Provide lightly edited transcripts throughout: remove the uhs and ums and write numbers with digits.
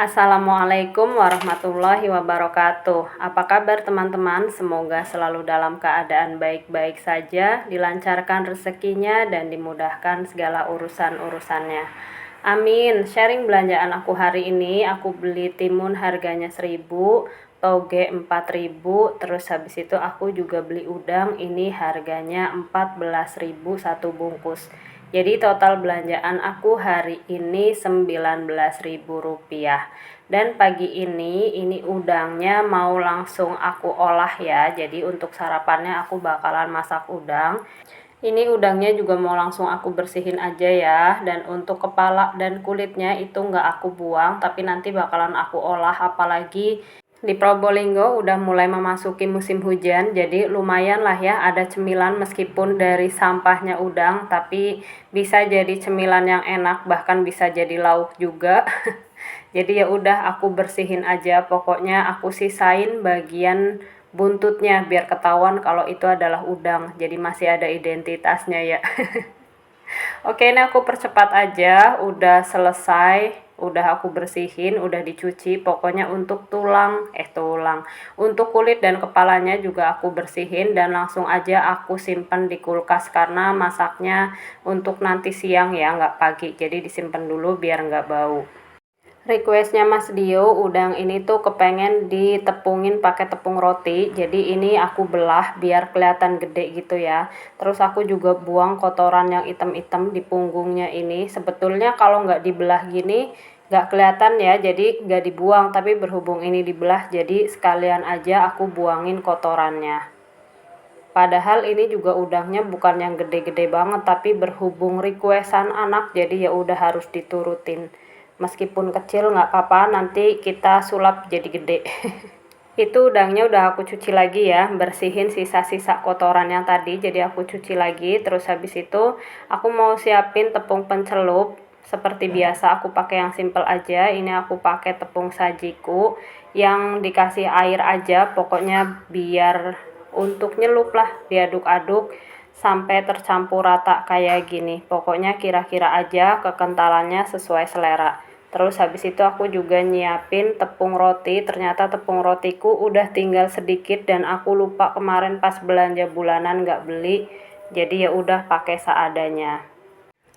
Assalamualaikum warahmatullahi wabarakatuh. Apa kabar teman-teman? Semoga selalu dalam keadaan baik-baik saja, dilancarkan rezekinya dan dimudahkan segala urusan-urusannya. Amin. Sharing belanjaan aku hari ini, aku beli timun harganya 1.000, toge 4.000, terus habis itu aku juga beli udang, ini harganya 14.000 satu bungkus. Jadi total belanjaan aku hari ini Rp19.000. Dan pagi ini udangnya mau langsung aku olah ya. Jadi untuk sarapannya aku bakalan masak udang. Ini udangnya juga mau langsung aku bersihin aja ya. Dan untuk kepala dan kulitnya itu nggak aku buang, tapi nanti bakalan aku olah. Apalagi di Probolinggo udah mulai memasuki musim hujan, jadi lumayan lah ya ada cemilan meskipun dari sampahnya udang, tapi bisa jadi cemilan yang enak, bahkan bisa jadi lauk juga. Jadi ya udah aku bersihin aja, pokoknya aku sisain bagian buntutnya biar ketahuan kalau itu adalah udang. Jadi masih ada identitasnya ya. Oke, ini aku percepat aja, udah selesai, udah aku bersihin, udah dicuci. Pokoknya untuk untuk kulit dan kepalanya juga aku bersihin dan langsung aja aku simpen di kulkas karena masaknya untuk nanti siang ya, nggak pagi. Jadi disimpan dulu biar nggak bau. Requestnya Mas Dio, udang ini tuh kepengen ditepungin pakai tepung roti. Jadi ini aku belah biar kelihatan gede gitu ya. Terus aku juga buang kotoran yang hitam-hitam di punggungnya ini. Sebetulnya kalau nggak dibelah gini nggak kelihatan ya, jadi nggak dibuang. Tapi berhubung ini dibelah, jadi sekalian aja aku buangin kotorannya. Padahal ini juga udangnya bukan yang gede-gede banget, tapi berhubung requestan anak, jadi ya udah harus diturutin. Meskipun kecil nggak apa-apa, nanti kita sulap jadi gede. Itu udangnya udah aku cuci lagi ya, bersihin sisa-sisa kotoran yang tadi, jadi aku cuci lagi. Terus habis itu aku mau siapin tepung pencelup. Seperti biasa aku pakai yang simple aja. Ini aku pakai tepung sajiku yang dikasih air aja, pokoknya biar untuk nyelup lah, diaduk-aduk sampai tercampur rata kayak gini. Pokoknya kira-kira aja kekentalannya sesuai selera. Terus habis itu aku juga nyiapin tepung roti. Ternyata tepung rotiku udah tinggal sedikit dan aku lupa kemarin pas belanja bulanan nggak beli. Jadi ya udah pakai seadanya.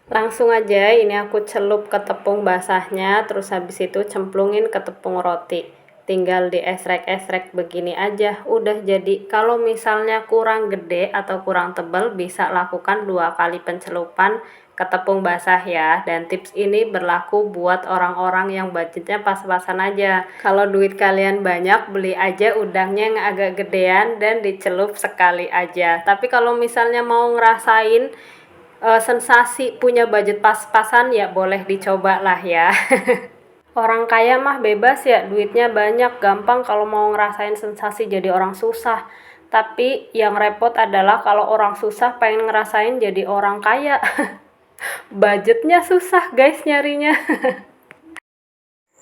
Langsung aja ini aku celup ke tepung basahnya, terus habis itu cemplungin ke tepung roti. Tinggal diesrek-esrek begini aja, udah jadi. Kalau misalnya kurang gede atau kurang tebal, bisa lakukan 2 kali pencelupan ke tepung basah ya. Dan tips ini berlaku buat orang-orang yang budgetnya pas-pasan aja. Kalau duit kalian banyak, beli aja udangnya yang agak gedean dan dicelup sekali aja. Tapi kalau misalnya mau ngerasain sensasi punya budget pas-pasan, ya boleh dicoba lah ya. Orang kaya mah bebas ya, duitnya banyak, gampang kalau mau ngerasain sensasi jadi orang susah. Tapi yang repot adalah kalau orang susah pengen ngerasain jadi orang kaya. Budgetnya susah guys nyarinya.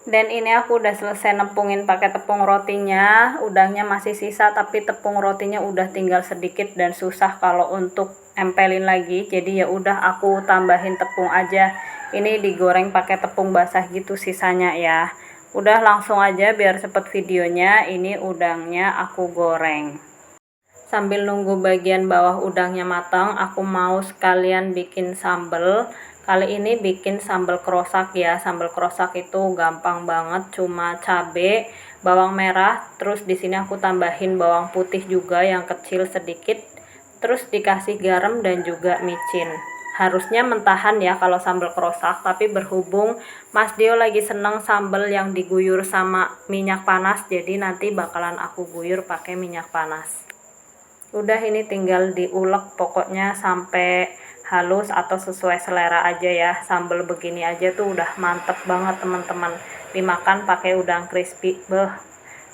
Dan ini aku udah selesai nempungin pakai tepung rotinya, udangnya masih sisa tapi tepung rotinya udah tinggal sedikit dan susah kalau untuk empelin lagi. Jadi ya udah aku tambahin tepung aja. Ini digoreng pakai tepung basah gitu sisanya ya. Udah langsung aja biar cepet videonya. Ini udangnya aku goreng. Sambil nunggu bagian bawah udangnya matang, aku mau sekalian bikin sambal. Kali ini bikin sambal kerosak ya. Sambal kerosak itu gampang banget, cuma cabe, bawang merah, terus di sini aku tambahin bawang putih juga yang kecil sedikit. Terus dikasih garam dan juga micin. Harusnya mentahan ya kalau sambal kerosak, tapi berhubung Mas Dio lagi seneng sambal yang diguyur sama minyak panas, jadi nanti bakalan aku guyur pakai minyak panas. Udah ini tinggal diulek pokoknya sampai halus atau sesuai selera aja ya. Sambal begini aja tuh udah mantep banget teman-teman. Dimakan pakai udang crispy.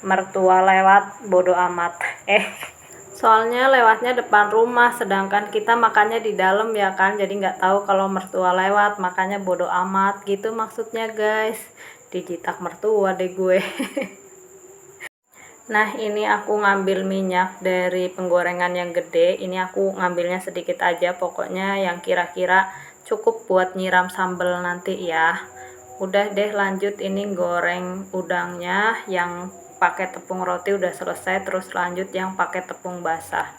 Mertua lewat bodo amat. Soalnya lewatnya depan rumah, sedangkan kita makannya di dalam ya kan. Jadi nggak tahu kalau mertua lewat, makanya bodo amat gitu maksudnya guys. Dijitak mertua deh gue. Nah ini aku ngambil minyak dari penggorengan yang gede, ini aku ngambilnya sedikit aja, pokoknya yang kira-kira cukup buat nyiram sambal nanti ya. Udah deh, lanjut ini goreng udangnya yang pakai tepung roti udah selesai, terus lanjut yang pakai tepung basah.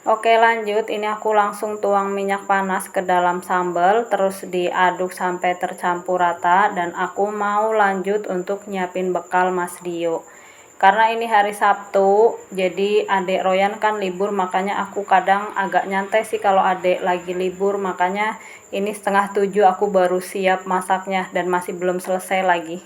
Oke, lanjut ini aku langsung tuang minyak panas ke dalam sambal, terus diaduk sampai tercampur rata, dan aku mau lanjut untuk nyiapin bekal Mas Dio. Karena ini hari Sabtu, jadi adik Royan kan libur, makanya aku kadang agak nyantai sih kalau adik lagi libur, makanya ini 6:30 aku baru siap masaknya dan masih belum selesai lagi.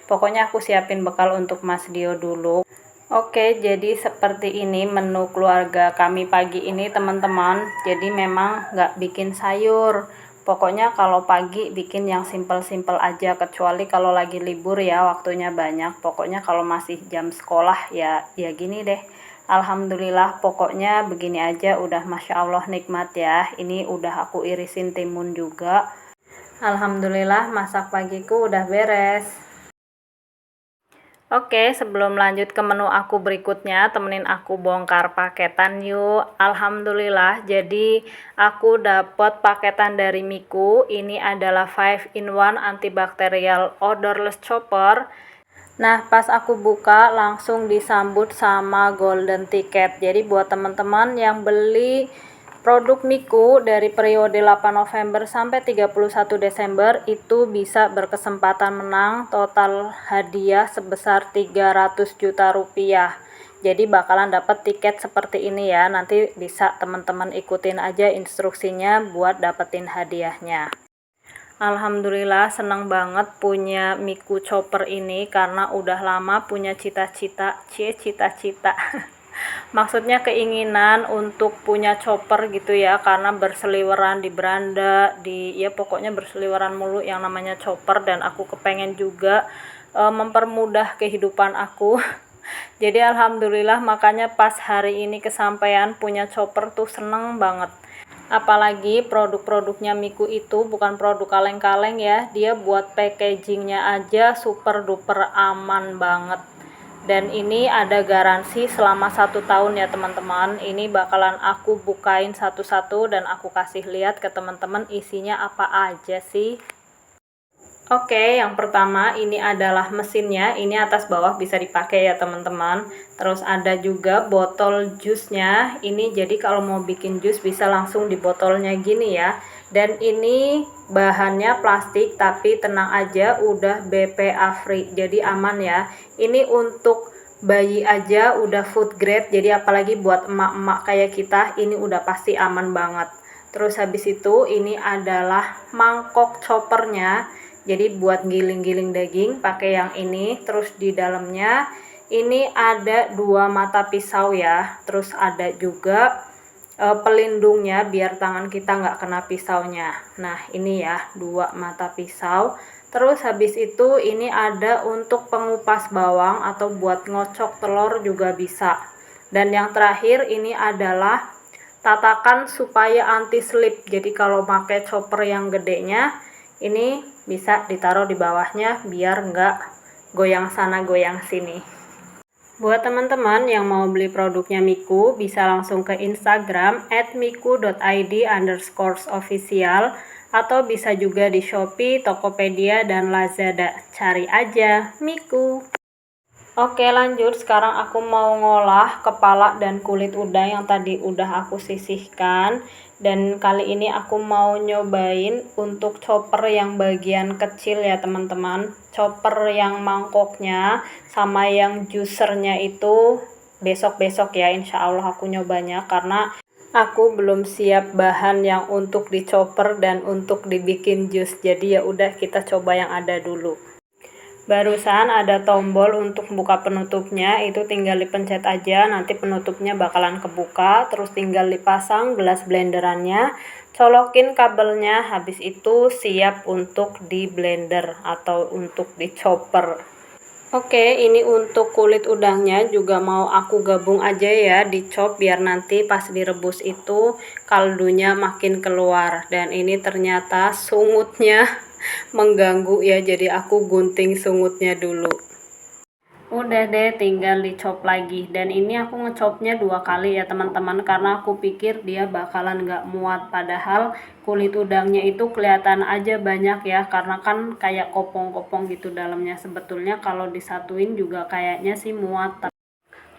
Pokoknya aku siapin bekal untuk Mas Dio dulu. Oke, jadi seperti ini menu keluarga kami pagi ini teman-teman. Jadi memang nggak bikin sayur. Pokoknya kalau pagi bikin yang simpel-simpel aja, kecuali kalau lagi libur ya waktunya banyak. Pokoknya kalau masih jam sekolah ya gini deh. Alhamdulillah, pokoknya begini aja udah Masya Allah nikmat ya. Ini udah aku irisin timun juga. Alhamdulillah, masak pagiku udah beres. Oke, sebelum lanjut ke menu aku berikutnya, temenin aku bongkar paketan yuk. Alhamdulillah, jadi aku dapat paketan dari Miku. Ini adalah 5-in-1 antibacterial odorless chopper. Nah, pas aku buka langsung disambut sama golden ticket. Jadi buat teman-teman yang beli produk Miku dari periode 8 November sampai 31 Desember itu bisa berkesempatan menang total hadiah sebesar 300 juta rupiah. Jadi bakalan dapat tiket seperti ini ya. Nanti bisa teman-teman ikutin aja instruksinya buat dapetin hadiahnya. Alhamdulillah senang banget punya Miku Chopper ini karena udah lama punya cita-cita. Maksudnya keinginan untuk punya chopper gitu ya, karena berseliweran di beranda, ya pokoknya berseliweran mulu yang namanya chopper, dan aku kepengen juga mempermudah kehidupan aku. Jadi alhamdulillah, makanya pas hari ini kesampaian punya chopper tuh seneng banget. Apalagi produk-produknya Miku itu bukan produk kaleng-kaleng ya, dia buat packagingnya aja super duper aman banget. Dan ini ada garansi selama 1 tahun ya teman-teman. Ini bakalan aku bukain satu-satu dan aku kasih lihat ke teman-teman isinya apa aja sih. Oke, yang pertama ini adalah mesinnya. Ini atas bawah bisa dipakai ya teman-teman. Terus ada juga botol jusnya. Ini jadi kalau mau bikin jus bisa langsung di botolnya gini ya. Dan ini bahannya plastik, tapi tenang aja udah BPA free, jadi aman ya. Ini untuk bayi aja udah food grade, jadi apalagi buat emak-emak kayak kita ini udah pasti aman banget. Terus habis itu ini adalah mangkok choppernya. Jadi buat giling-giling daging pakai yang ini. Terus di dalamnya ini ada 2 mata pisau ya. Terus ada juga pelindungnya biar tangan kita nggak kena pisaunya. Nah ini ya 2 mata pisau. Terus habis itu ini ada untuk pengupas bawang atau buat ngocok telur juga bisa. Dan yang terakhir ini adalah tatakan supaya anti slip. Jadi kalau pakai chopper yang gedenya ini bisa ditaruh di bawahnya biar nggak goyang sana goyang sini. Buat teman-teman yang mau beli produknya Miku bisa langsung ke Instagram @miku.id_official atau bisa juga di Shopee, Tokopedia, dan Lazada. Cari aja Miku. Oke, lanjut. Sekarang aku mau ngolah kepala dan kulit udang yang tadi udah aku sisihkan. Dan kali ini aku mau nyobain untuk chopper yang bagian kecil ya teman-teman. Chopper yang mangkoknya sama yang juicernya itu besok-besok ya, insya Allah aku nyobanya. Karena aku belum siap bahan yang untuk di chopper dan untuk dibikin jus. Jadi ya udah kita coba yang ada dulu. Barusan ada tombol untuk buka penutupnya, itu tinggal dipencet aja, nanti penutupnya bakalan kebuka, terus tinggal dipasang gelas blenderannya, colokin kabelnya, habis itu siap untuk di blender atau untuk di chopper. Oke, ini untuk kulit udangnya juga mau aku gabung aja ya, dicop biar nanti pas direbus itu kaldunya makin keluar. Dan ini ternyata sungutnya mengganggu ya, jadi aku gunting sungutnya dulu. Udah deh, tinggal dicop lagi. Dan ini aku ngecopnya 2 kali ya teman-teman, karena aku pikir dia bakalan nggak muat. Padahal kulit udangnya itu kelihatan aja banyak ya, karena kan kayak kopong-kopong gitu dalamnya. Sebetulnya kalau disatuin juga kayaknya sih muat.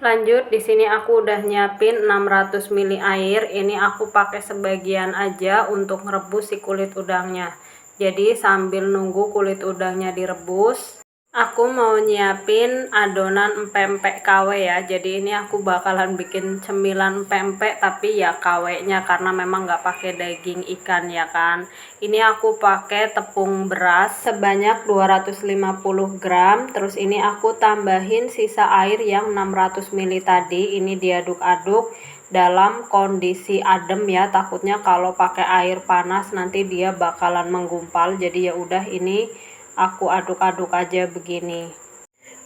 Lanjut, di sini aku udah nyiapin 600 ml air. Ini aku pakai sebagian aja untuk ngerebus si kulit udangnya. Jadi sambil nunggu kulit udangnya direbus, aku mau nyiapin adonan empek-empek KW ya. Jadi ini aku bakalan bikin cemilan empek-empek tapi ya KW-nya, karena memang nggak pakai daging ikan ya kan. Ini aku pakai tepung beras sebanyak 250 gram. Terus ini aku tambahin sisa air yang 600 ml tadi. Ini diaduk-aduk dalam kondisi adem ya. Takutnya kalau pakai air panas nanti dia bakalan menggumpal. Jadi ya udah, ini aku aduk-aduk aja begini.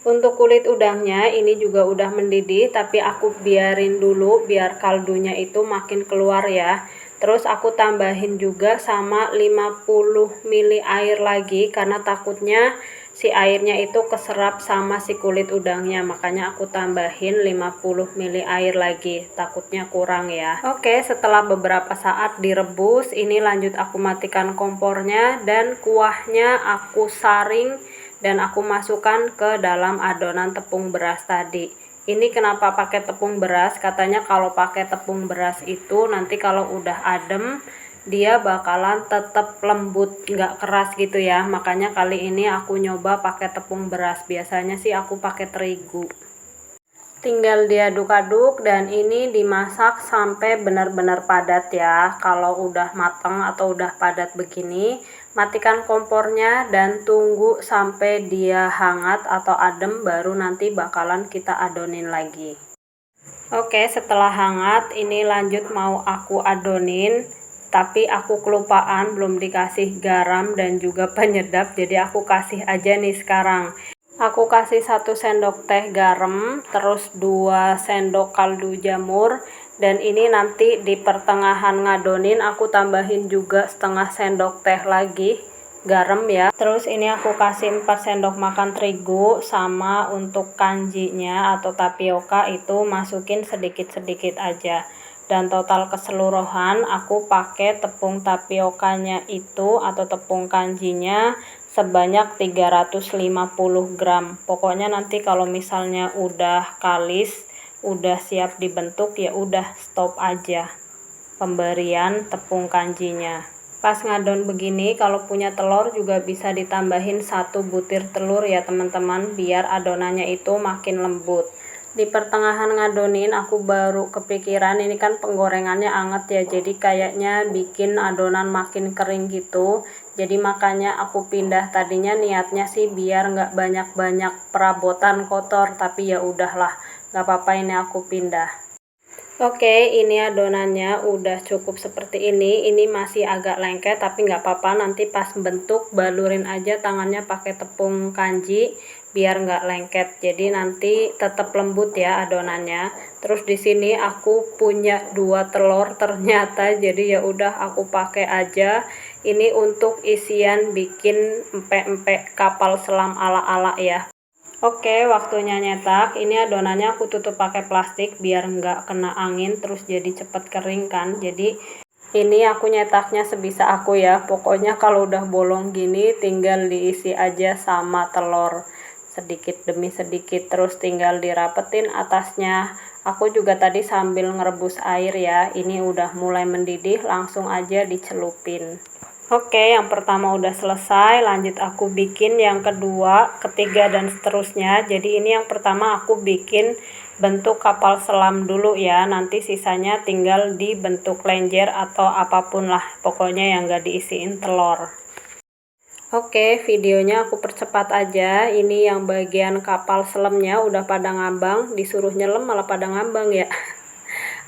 Untuk kulit udangnya ini juga udah mendidih, tapi aku biarin dulu biar kaldunya itu makin keluar ya. Terus aku tambahin juga sama 50 ml air lagi, karena takutnya si airnya itu keserap sama si kulit udangnya. Makanya aku tambahin 50 ml air lagi, takutnya kurang ya. Oke, setelah beberapa saat direbus, ini lanjut aku matikan kompornya dan kuahnya aku saring dan aku masukkan ke dalam adonan tepung beras tadi. Ini kenapa pakai tepung beras? Katanya kalau pakai tepung beras itu nanti kalau udah adem dia bakalan tetap lembut, nggak keras gitu ya. Makanya kali ini aku nyoba pakai tepung beras. Biasanya sih aku pakai terigu. Tinggal diaduk-aduk dan ini dimasak sampai benar-benar padat ya. Kalau udah matang atau udah padat begini, matikan kompornya dan tunggu sampai dia hangat atau adem, baru nanti bakalan kita adonin lagi. Oke, setelah hangat ini lanjut mau aku adonin, tapi aku kelupaan belum dikasih garam dan juga penyedap, jadi aku kasih aja nih sekarang. Aku kasih 1 sendok teh garam, terus 2 sendok kaldu jamur, dan ini nanti di pertengahan ngadonin aku tambahin juga setengah sendok teh lagi garam ya. Terus ini aku kasih 4 sendok makan terigu, sama untuk kanjinya atau tapioka itu masukin sedikit-sedikit aja. Dan total keseluruhan aku pakai tepung tapiokanya itu atau tepung kanjinya sebanyak 350 gram. Pokoknya nanti kalau misalnya udah kalis, udah siap dibentuk, ya udah stop aja pemberian tepung kanjinya. Pas ngadon begini, kalau punya telur juga bisa ditambahin 1 butir telur ya teman-teman, biar adonannya itu makin lembut. Di pertengahan ngadonin aku baru kepikiran, ini kan penggorengannya anget ya, jadi kayaknya bikin adonan makin kering gitu. Jadi makanya aku pindah, tadinya niatnya sih biar nggak banyak-banyak perabotan kotor, tapi ya udahlah, nggak apa-apa, ini aku pindah. Oke, ini adonannya udah cukup seperti ini. Ini masih agak lengket, tapi nggak apa-apa. Nanti pas bentuk, balurin aja tangannya pakai tepung kanji, biar nggak lengket. Jadi nanti tetap lembut ya adonannya. Terus di sini aku punya 2 telur ternyata, jadi ya udah aku pakai aja. Ini untuk isian bikin empek-empek kapal selam ala-ala ya. Oke, waktunya nyetak. Ini adonannya aku tutup pakai plastik biar nggak kena angin, terus jadi cepet kering kan. Jadi ini aku nyetaknya sebisa aku ya. Pokoknya kalau udah bolong gini tinggal diisi aja sama telur sedikit demi sedikit, terus tinggal dirapetin atasnya. Aku juga tadi sambil ngerebus air ya. Ini udah mulai mendidih, langsung aja dicelupin. Oke, yang pertama udah selesai, lanjut aku bikin yang kedua, ketiga, dan seterusnya. Jadi ini yang pertama aku bikin bentuk kapal selam dulu ya, nanti sisanya tinggal dibentuk lenjer atau apapun lah, pokoknya yang gak diisiin telur. Oke, videonya aku percepat aja. Ini yang bagian kapal selamnya udah pada ngambang, disuruh nyelem malah pada ngambang ya.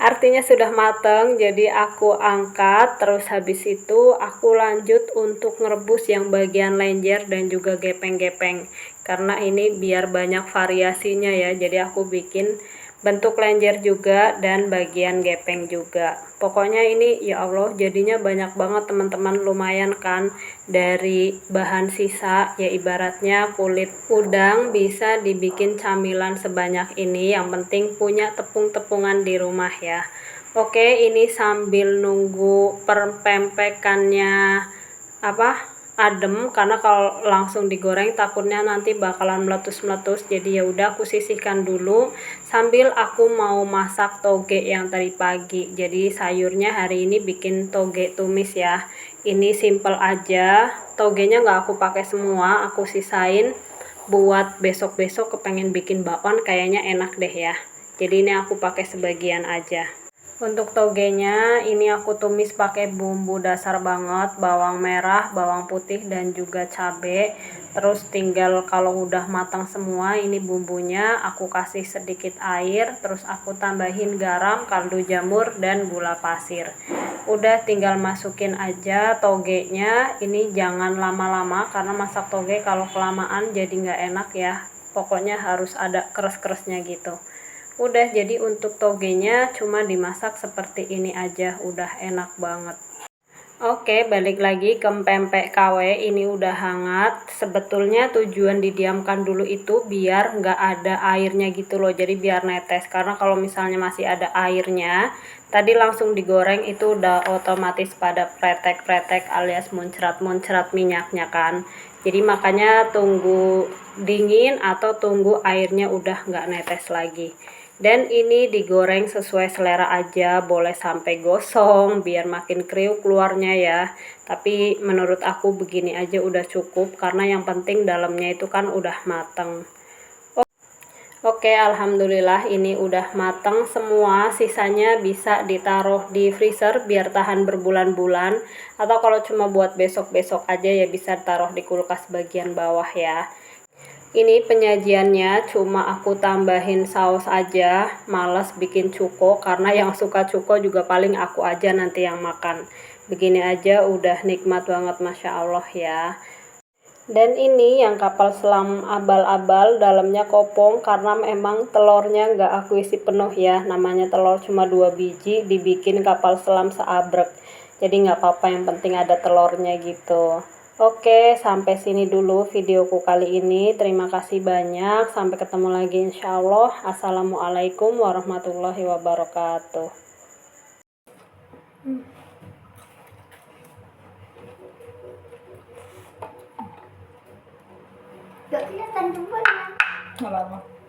Artinya sudah matang, jadi aku angkat, terus habis itu aku lanjut untuk ngerebus yang bagian lenjer dan juga gepeng-gepeng. Karena ini biar banyak variasinya ya, jadi aku bikin bentuk lenjer juga dan bagian gepeng juga. Pokoknya ini ya Allah jadinya banyak banget teman-teman, lumayan kan dari bahan sisa ya, ibaratnya kulit udang bisa dibikin camilan sebanyak ini, yang penting punya tepung-tepungan di rumah ya. Oke, ini sambil nunggu pempek-pempekannya adem, karena kalau langsung digoreng takutnya nanti bakalan meletus-meletus. Jadi ya udah aku sisihkan dulu sambil aku mau masak toge yang tadi pagi. Jadi sayurnya hari ini bikin toge tumis ya. Ini simple aja, togenya nggak aku pakai semua, aku sisain buat besok-besok kepengen bikin bakwan kayaknya enak deh ya. Jadi ini aku pakai sebagian aja. Untuk togenya ini aku tumis pakai bumbu dasar banget, bawang merah, bawang putih, dan juga cabai. Terus tinggal kalau udah matang semua ini bumbunya, aku kasih sedikit air, terus aku tambahin garam, kaldu jamur, dan gula pasir. Udah tinggal masukin aja togenya. Ini jangan lama-lama karena masak toge kalau kelamaan jadi nggak enak ya. Pokoknya harus ada keres-keresnya gitu. Udah, jadi untuk togenya cuma dimasak seperti ini aja, udah enak banget. Oke, balik lagi ke pempek KW. Ini udah hangat. Sebetulnya tujuan didiamkan dulu itu biar nggak ada airnya gitu loh, jadi biar netes. Karena kalau misalnya masih ada airnya, tadi langsung digoreng itu udah otomatis pada pretek-pretek alias muncrat-muncrat minyaknya kan. Jadi makanya tunggu dingin atau tunggu airnya udah nggak netes lagi. Dan ini digoreng sesuai selera aja, boleh sampai gosong biar makin kriuk keluarnya ya. Tapi menurut aku begini aja udah cukup, karena yang penting dalamnya itu kan udah mateng. Oke, alhamdulillah ini udah mateng semua. Sisanya bisa ditaruh di freezer biar tahan berbulan-bulan, atau kalau cuma buat besok-besok aja ya bisa taruh di kulkas bagian bawah ya. Ini penyajiannya cuma aku tambahin saus aja, males bikin cuko karena yang suka cuko juga paling aku aja nanti yang makan. Begini aja udah nikmat banget, Masya Allah ya. Dan ini yang kapal selam abal-abal, dalamnya kopong karena memang telurnya nggak aku isi penuh ya. Namanya telur cuma 2 biji, dibikin kapal selam seabrek. Jadi nggak apa-apa, yang penting ada telurnya gitu. Oke, sampai sini dulu videoku kali ini. Terima kasih banyak. Sampai ketemu lagi insya Allah. Assalamualaikum warahmatullahi wabarakatuh. Gak kelihatan jempolnya. Nggak apa-apa.